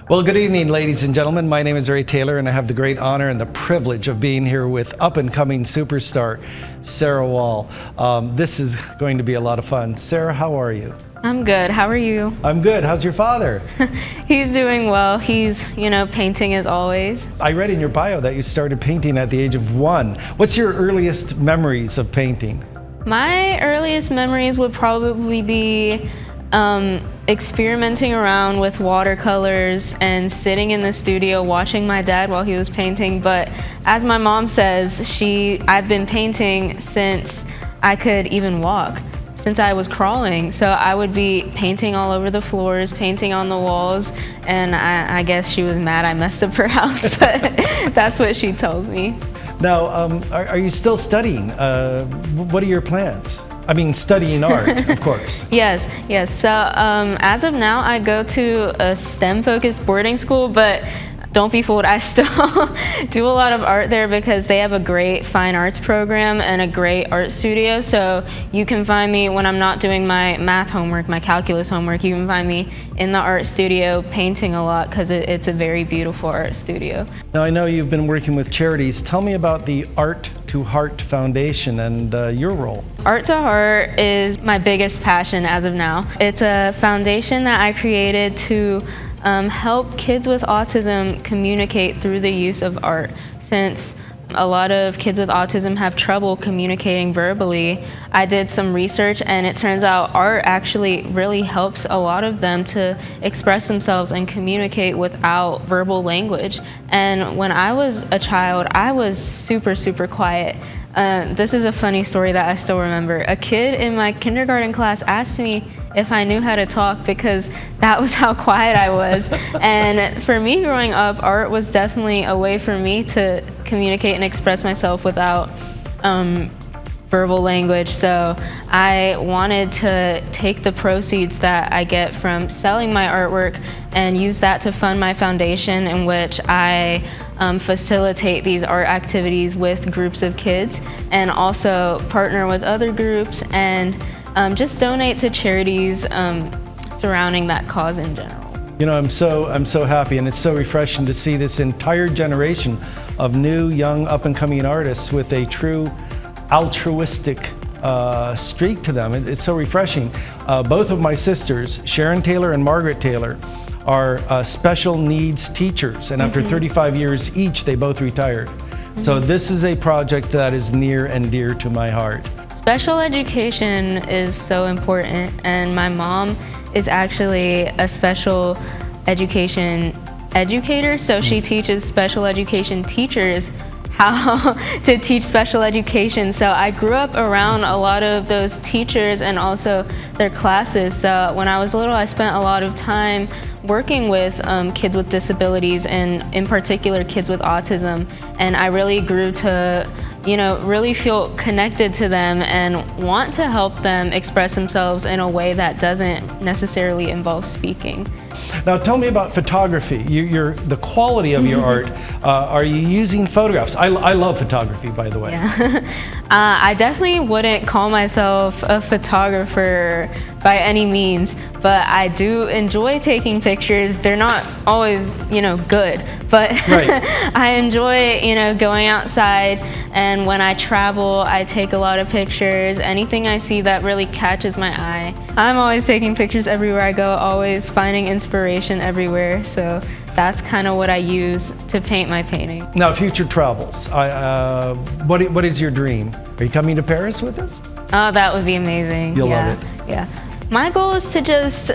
Well, good evening, ladies and gentlemen. My name is Ray Taylor, and I have the great honor and the privilege of being here with up-and-coming superstar Sarah Wall. This is going to be a lot of fun. Sarah, how are you? I'm good. How are you? I'm good. How's your father? He's doing well. He's, painting as always. I read in your bio that you started painting at the age of 1. What's your earliest memories of painting? My earliest memories would probably be experimenting around with watercolors and sitting in the studio watching my dad while he was painting. But as my mom says, I've been painting since I could even walk, since I was crawling. So I would be painting all over the floors, painting on the walls, and I guess she was mad I messed up her house, but that's what she told me. Now, are you still studying? What are your plans? I mean, studying art, of course. Yes. So as of now, I go to a STEM-focused boarding school, but don't be fooled, I still do a lot of art there because they have a great fine arts program and a great art studio. So you can find me when I'm not doing my math homework, my calculus homework. You can find me in the art studio painting a lot because it's a very beautiful art studio. Now, I know you've been working with charities. Tell me about the Art to Heart Foundation and your role. Art to Heart is my biggest passion as of now. It's a foundation that I created to help kids with autism communicate through the use of art. Since a lot of kids with autism have trouble communicating verbally, I did some research and it turns out art actually really helps a lot of them to express themselves and communicate without verbal language. And when I was a child, I was super, super quiet. This is a funny story that I still remember. A kid in my kindergarten class asked me if I knew how to talk because that was how quiet I was. And for me growing up, art was definitely a way for me to communicate and express myself without verbal language. So I wanted to take the proceeds that I get from selling my artwork and use that to fund my foundation, in which I facilitate these art activities with groups of kids and also partner with other groups and just donate to charities surrounding that cause in general. You know, I'm so happy, and it's so refreshing to see this entire generation of new, young, up-and-coming artists with a true altruistic streak to them. It's so refreshing. Both of my sisters, Sharon Taylor and Margaret Taylor, are special needs teachers, and after 35 years each, they both retired. So this is a project that is near and dear to my heart. Special education is so important, and my mom is actually a special education educator, so she teaches special education teachers how to teach special education. So I grew up around a lot of those teachers and also their classes. So when I was little, I spent a lot of time working with kids with disabilities, and in particular kids with autism, and I really grew to really feel connected to them and want to help them express themselves in a way that doesn't necessarily involve speaking. Now tell me about photography. The quality of your art. Are you using photographs? I love photography, by the way. Yeah. I definitely wouldn't call myself a photographer by any means, but I do enjoy taking pictures. They're not always, good, but right. I enjoy, going outside, and when I travel, I take a lot of pictures. Anything I see that really catches my eye. I'm always taking pictures everywhere I go, always finding inspiration everywhere, so that's kind of what I use to paint my painting. Now, future travels. What is your dream? Are you coming to Paris with us? Oh, that would be amazing. You'll love it. Yeah. My goal is to just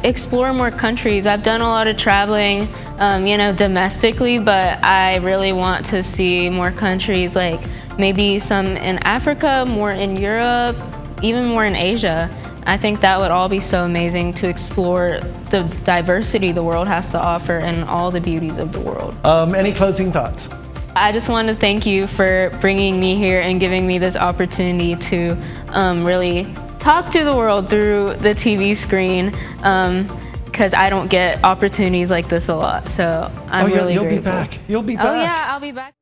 explore more countries. I've done a lot of traveling, domestically, but I really want to see more countries, like maybe some in Africa, more in Europe, even more in Asia. I think that would all be so amazing to explore the diversity the world has to offer and all the beauties of the world. Any closing thoughts? I just want to thank you for bringing me here and giving me this opportunity to really talk to the world through the TV screen, because I don't get opportunities like this a lot. So I'm really grateful. You'll be back. You'll be back. Oh yeah, I'll be back.